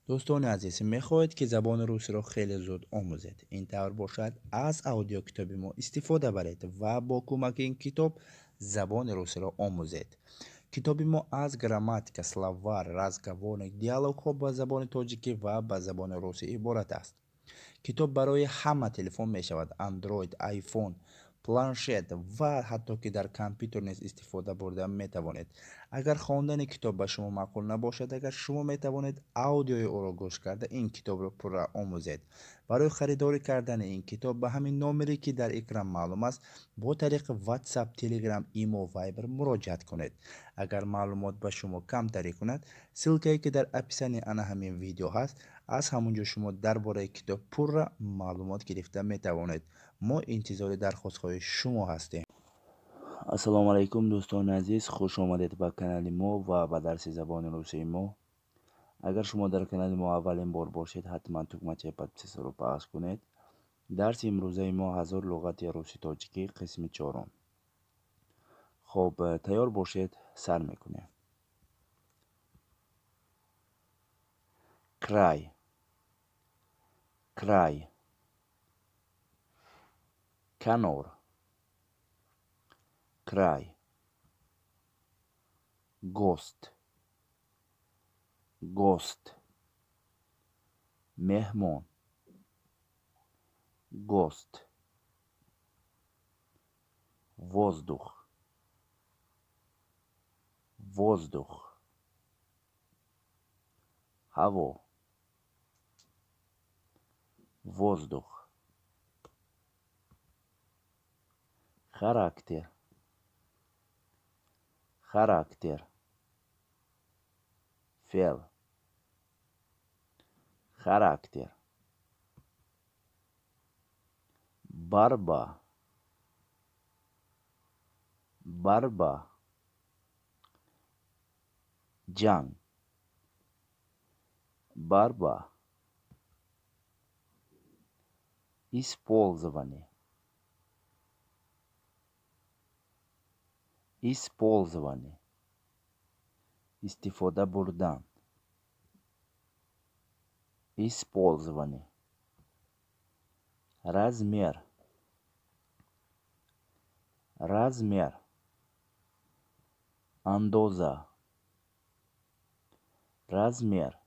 دوستان عزیز، میخواهید که زبان روسی را خیلی زود آموزید. این طور باشد از اودیو کتاب ما استفاده برید و با کمک این کتاب زبان روسی را آموزید. کتاب ما از گراماتیک، словарь، разговорник، دیالوگ ها با زبان تاجیکی و با زبان روسی عبارت است. کتاب برای همه تلفن می شود: اندروید، آیفون، پلانشت و حتی که در کامپیوتر نیز استفاده برده می توانید. اگر خواندن کتاب به شما معقول نباشد، اگر شما می توانید اودیوی او را گوش کرده این کتاب را پر آموزید. برای خریداری کردن این کتاب به همین نمره که در اکران معلوم است با طریق واتساپ، تلگرام، ایمو و وایبر مراجعت کنید. اگر معلومات به شما کم تری کند، سلکه که در اپیسانی آن همین ویدیو هست از همونجا شما درباره کتاب پر معلومات گرفته می توانید. ما انتظار درخواست های شما هستیم. السلام علیکم دوستان عزیز، خوش آمدید به کانال ما و به درس زبان روسی ما. اگر شما در کانال ما اولین بار باشید حتما تکمه پادپیس رو باز کنید. درس امروزه ما 1000 لغت روسی تاجیکی قسم 4. خب تیار باشید، سر میکنیم. край, край, کنار, край, гость, гость, мehmon, гость, воздух, воздух, هوا, воздух, характер, характер, фел, характер, борьба, борьба, جنگ, борьба, использование, использование, استفاده بردن, использование, размер, размер, اندازه, размер,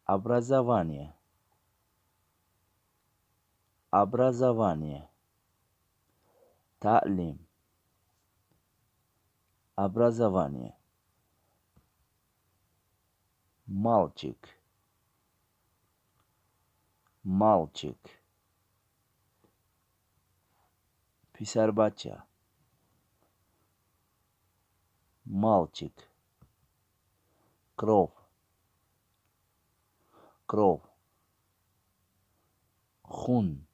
образование, образование, تعلیم, образование, мальчик, мальчик, پسر بچه, мальчик, кровь, кровь, خون,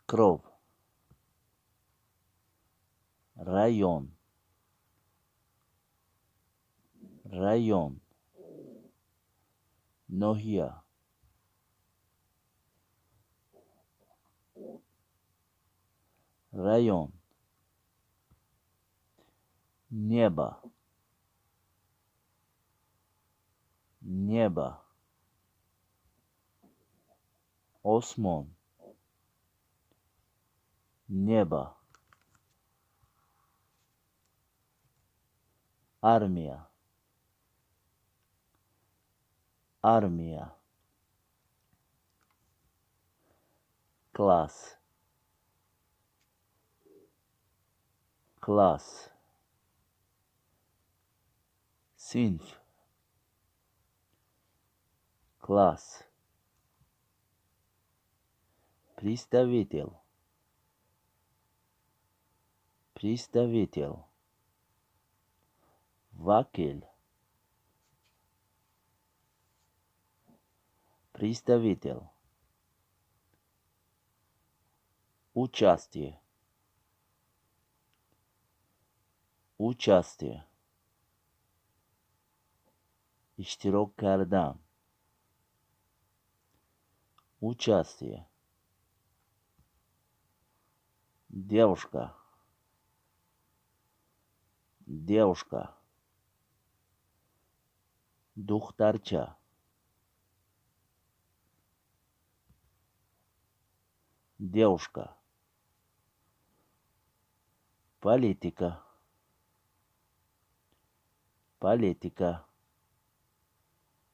кровь, район, район, ناحیه, район, небо, небо, осман, небо, армия, армия, класс, класс, синф, класс, представитель, представитель, вакиль, представитель, участие, участие, اشتراک کردن, участие, девушка, девушка, دخترچه девушка политика политика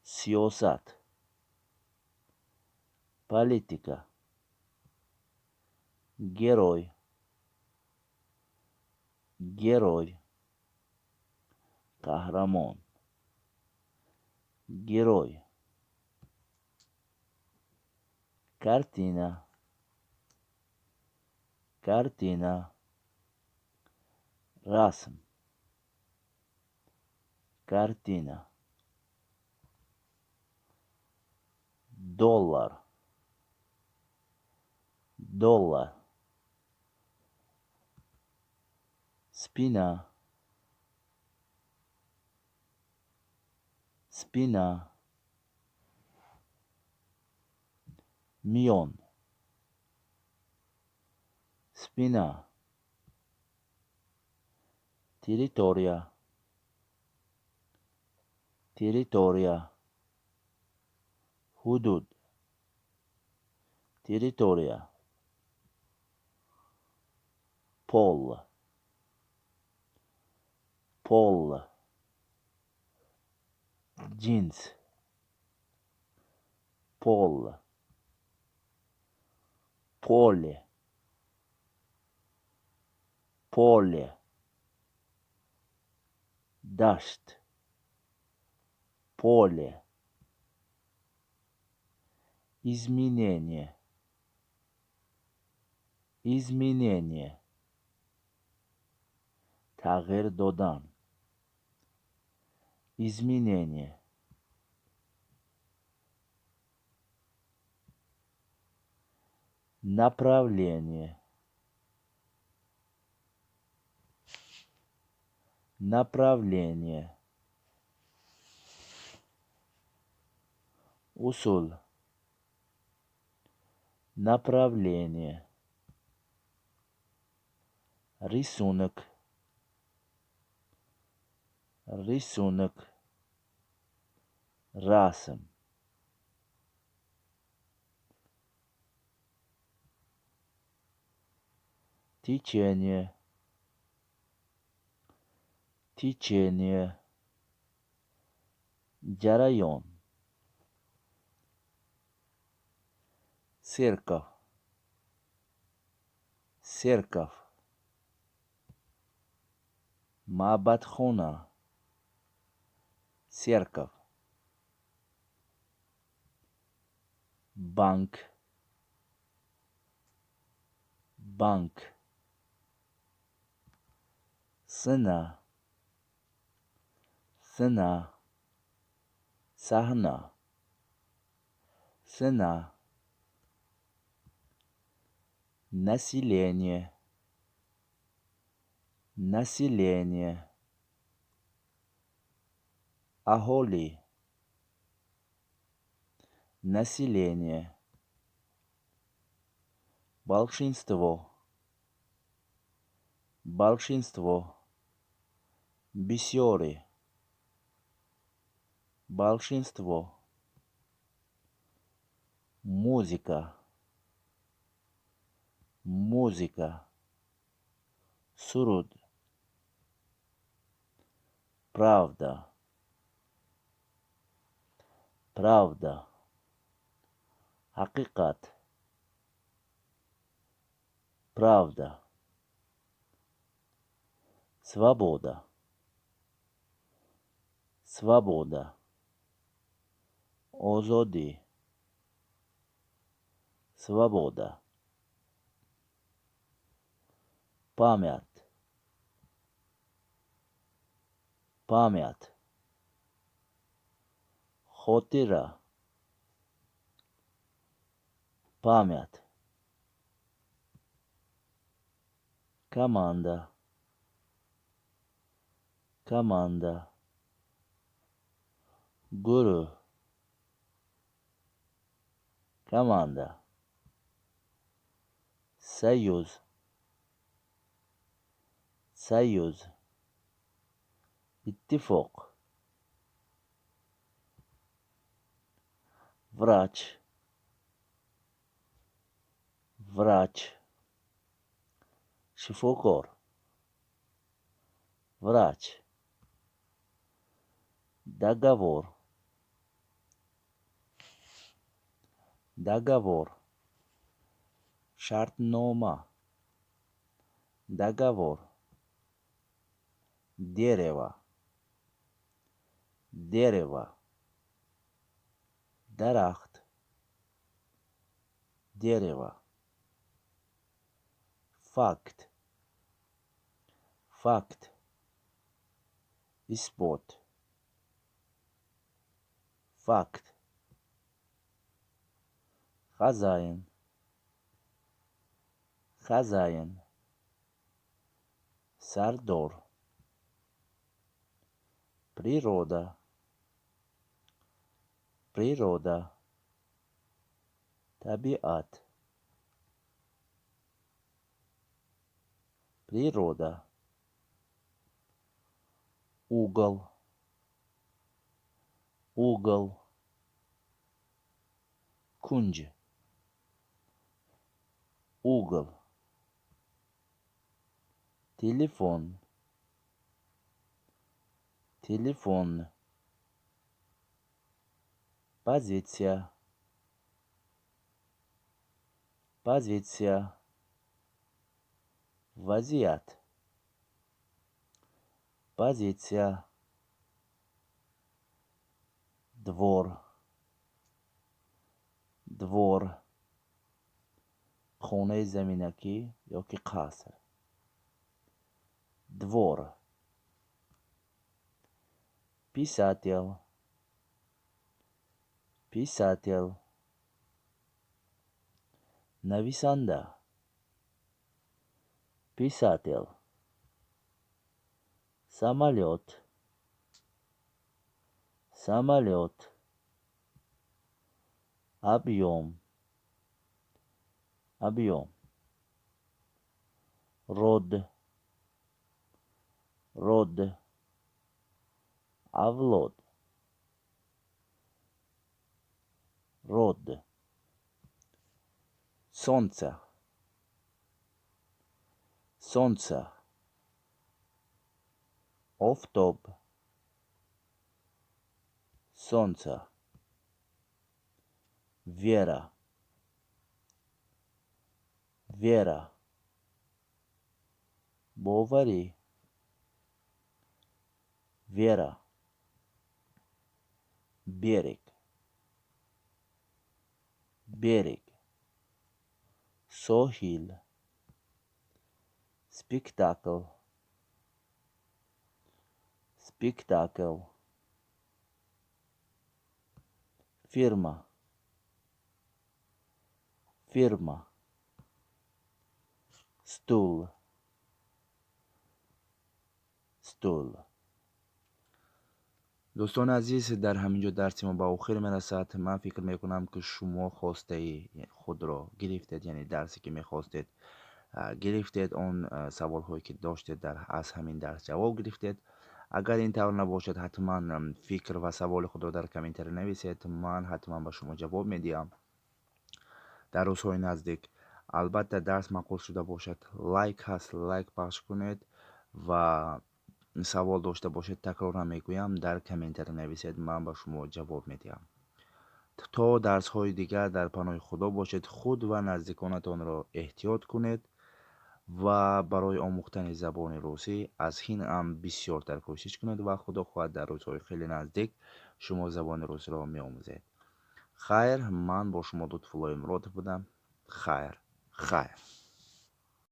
siyosat политика герой герой kahraman герой картина картина расм картина доллар доллар спина спина миллион спина территория территория худуд территория пол пол джинс пол поле поле дождь поле изменение изменение تغییر دادن изменение направление направление уsul направление рисунок рисунок расм течение течение جریان церковь церковь معبدخانه церковь банк банк сцена сцена сахна сцена население население ахоли население большинство большинство бисёры большинство музыка музыка суруд правда правда حقیقت правда свобода свобода озоди свобода память память хотира память команда команда гуру команда союз союз اتفاق врач, врач, шифокор, врач, договор, договор, шартнома, договор, дерево, дерево, дарахт, дерево, факт, факт, испот, факт, хозяин, хозяин, сардор, природа, природа, табиат, природа, угол, угол, кунж, угол, телефон, телефон, позиция, позиция, вазият, позиция, двор, двор, خونه زمینکی یا که قصر двор писатель писатель нависанда писатель самолет самолет объем объем род род авлод род солнце солнце офтоп солнце вера вера бовари вера берег берег сохил спектакль спектакль фирма фирма стул стул دوستان عزیز، در همینجا درس ما به آخر میرسد. من فکر میکنم که شما خواسته خود را گرفتید، یعنی درسی که میخواستید گرفتید، اون سوال هایی که داشتید از همین درس جواب گرفتید. اگر این طور نباشد حتما فکر و سوال خود را در کامنتر نویسید، من حتما به شما جواب میدیم در روزهای نزدیک. البته درس معقول شده باشد لایک هست، لایک پخش کنید و سوال داشته باشید تکرار نمیگویم در کامنتر نویسید، من به شما جواب میدم. تا درس های دیگر در پناه خدا باشید. خود و نزدیکانتان را احتیاط کنید و برای آموختن زبان روسی از این هم بسیارتر کوشش کنید و خدا خواهد در روزهای خیلی نزدیک شما زبان روسی را می آموزید. خیر، من با شما لطفالله مراد بودم. خیر خیر.